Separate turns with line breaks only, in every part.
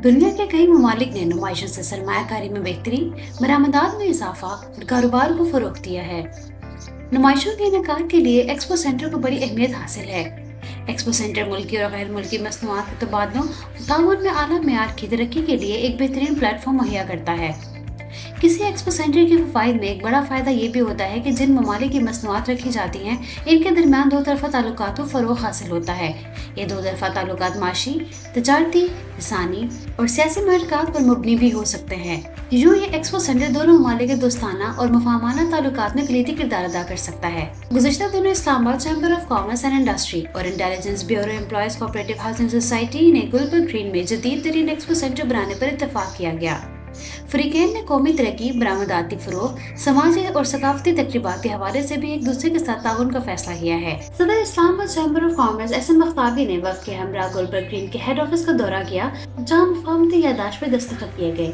दुनिया के कई ममालिक ने नुमाइशों से सरमायाकारी में बेहतरी, बरामदात में इजाफा और कारोबार को फरोग दिया है। नुमाइशों के इनेकाद के लिए एक्सपो सेंटर को बड़ी अहमियत हासिल है। एक्सपो सेंटर मुल्की और गैर मुल्की मसनूआत के तबादलों और ताउन में आला मेयार की तरक्की के लिए एक बेहतरीन प्लेटफॉर्म मुहैया करता है। किसी एक्सपो सेंटर के फ़वाइद में एक बड़ा फ़ायदा ये भी होता है कि जिन ममालिक की मसनूआत रखी जाती हैं, इनके दरमियान दो तरफ़ा ताल्लुकात को फ़रोग़ हासिल होता है। ये दो तरफ़ा ताल्लुकात माशी, तजारती, लिसानी और सियासी महलकात पर मबनी भी हो सकते हैं। यूँ ये एक्सपो सेंटर दोनों ममालिक के दोस्ताना और मुफाहमाना ताल्लुकात में कलीदी किरदार अदा कर सकता है। गुज़श्ता दिनों Islamabad chamber of commerce and industry और intelligence bureau employees cooperative housing society ने गुलबर्ग ग्रीन में जदीद तरीन एक्सपो सेंटर बनाने पर इत्तफाक किया गया। फरीकैन ने कौमी तरक्की, बरामदाती फरोग, समाजी और सकाफती तकरीबात के हवाले से भी एक दूसरे के साथ ताउन का फैसला किया है। सदर इस्लामाबाद चैम्बर ऑफ कॉमर्स एसएम मख्ताबी ने वक्त के हमरा गुलबर्ग ग्रीन के हेड ऑफिस का दौरा किया, जहां मुफाहमती यादाश्त पर दस्तखत किए गए।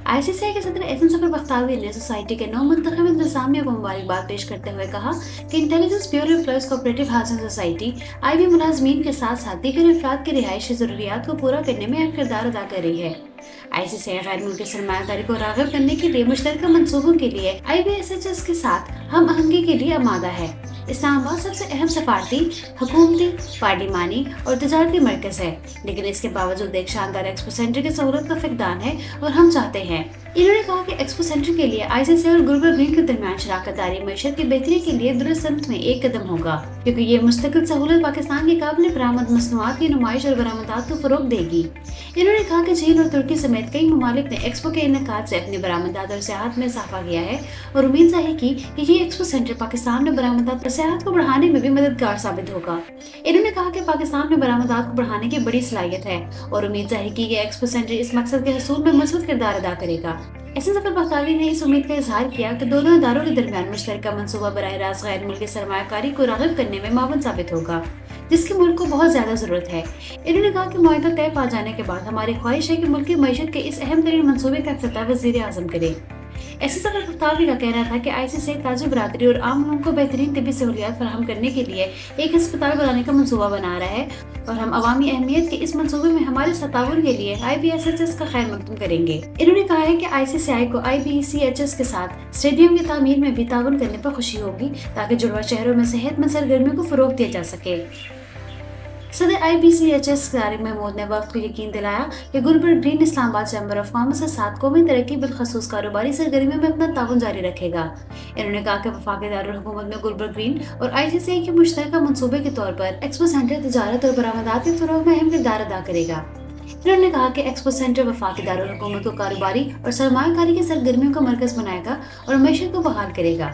ICCI के सदर एसएम सफर बख्तावी ने सोसाइटी के नौ मुंतखब इंतजामिया को मुबारकबाद पेश करते हुए कहा कि intelligence bureau employees cooperative housing society IB मुलाजमीन के साथ साथ दीगर अफराद की रिहायशी ज़रूरियात को पूरा करने में अहम किरदार अदा कर रही है। ICCI गैर मुल्की सरमायाकारी को राग़िब करने के लिए मुश्तरका मंसूबों के लिए IBSHS के साथ हम आहंगी के लिए आमादा है। इस्लामाबाद सबसे अहम सफारती, हुकूमती, पार्लिमानी और तजारती मरकज़ है, लेकिन इसके बावजूद एक शानदार एक्सपो सेंटर की सहूलत का फकदान है और हम चाहते हैं। इन्होंने कहा कि एक्सपो सेंटर के लिए ICCI और गुलबर्ग ग्रीन के दरमियान शराकतदारी मईशत की बेहतरी के लिए दुरुस्त समत में एक कदम होगा, क्योंकि ये मुस्तकिल सहूलत पाकिस्तान की काबिल बरामद मसनूआत की नुमाइश और बरामदात को फरोग देगी। इन्होंने कहा कि चीन और तुर्की समेत कई ममालिक ने एक्सपो के इनेकाद से अपनी बरामदात और सियाहत में इजाफा किया है और उम्मीद जाहिर की कि ये एक्सपो सेंटर पाकिस्तान में बरामदात और सियाहत को बढ़ाने में भी मददगार साबित होगा। इन्होंने कहा कि पाकिस्तान में बरामदात को बढ़ाने की बड़ी सलाहियत है और उम्मीद जाहिर की कि एक्सपो सेंटर इस मकसद के हसूल में मजबूत किरदार अदा करेगा। एसएम सफर बख्तावी ने इस उम्मीद का इजहार किया कि दोनों इदारों के दरमियान मुश्तरका मंसूबा बराह रास्त गैर मुल्की सरमायाकारी को राग़िब करने में मावन साबित होगा, जिसकी मुल्क को बहुत ज्यादा जरूरत है। इन्होंने कहा कि मुआहदा तय पा जाने के बाद हमारी ख्वाहिश है कि मुल्की मईशत के इस अहम तरीन मंसूबे का इफ्तिताह वज़ीर आज़म करे। एसएम सफर बख्तावी का कहना था कि ICCI ताजी बरादरी और आम लोगों को बेहतरीन तिब्बी सहूलियात फराहम करने के लिए एक अस्पताल बनाने का मंसूबा बना रहा है और हम अवामी अहमियत के इस मंसूबे में हमारे ताउन के लिए IBSHS का खैर मकदूम करेंगे। इन्होंने कहा है कि ICCI को IBCHS के साथ स्टेडियम की तामीर में भी ताउन करने पर खुशी होगी, ताकि जुड़वा शहरों में सेहतमंद सरगर्मियों को फरोग दिया जा सके। सदर IBCHS तारिक महमूद ने वक्त को यकीन दिलाया कि Gulberg green Islamabad chamber of commerce के साथ कौमी तरक्की बिलखसूस कारोबारी सरगर्मियों में अपना ताउन जारी रखेगा। इन्होंने कहा कि वफाकी दारुल हुकूमत में गुलबर्ग ग्रीन और ICCI के मुश्तरका मंसूबे के तौर पर एक्सपो सेंटर तजारत और बरामदात के फरोग में अहम किरदार अदा करेगा। इन्होंने कहा कि एक्सपो सेंटर वफाकी दारुल हुकूमत को कारोबारी और सरमायाकारी की सरगर्मियों का मरकज बनाएगा और मईशत को बहाल करेगा।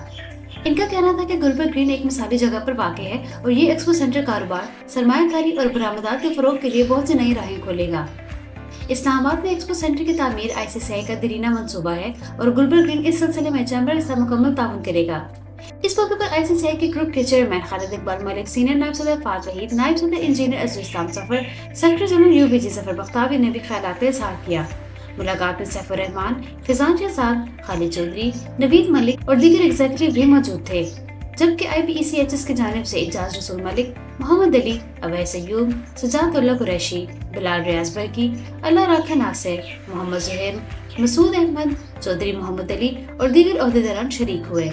इनका कहना था कि गुलबर्ग ग्रीन एक मिसाली जगह पर वाक़ है और ये एक्सपो सेंटर कारोबार, सरमायाकारी और बरामदात के फरोग के लिए बहुत सी नई राहें खोलेगा। इस्लामाबाद में एक्सपो सेंटर की तामीर ICCI का दरीना मंसूबा है और गुलबर्ग ग्रीन इस सिलसिले में चैम्बर के साथ मुकम्मल ताउन करेगा। इस मौके पर ICCI के ग्रुप के चेयरमैन खालिद इकबाल मलिक, सीनियर नायब सदर फात वहीद, नायब सदर इंजीनियर अजहर इस्लाम सफर, सेक्रेटरी जनरल UBG सफर बख्तावी ने भी ख्यालात का इजहार किया। मुलाकात में सैफुर रहमान, फिजान शहजाद, खालिद चौधरी, नवीद मलिक और दीगर एग्जीक्यूटिव भी मौजूद थे, जबकि IBECHS की जानिब से इजाज रसूल मलिक, मोहम्मद अली, अवैस अय्यूब, सजातुल्लाह कुरैशी, बिलाल रियाज बर्की, अल्लाह राखा नासिर, मोहम्मद जुहैर, मसूद अहमद, चौधरी मोहम्मद अली और दीगर ओहदेदारान शरीक हुए।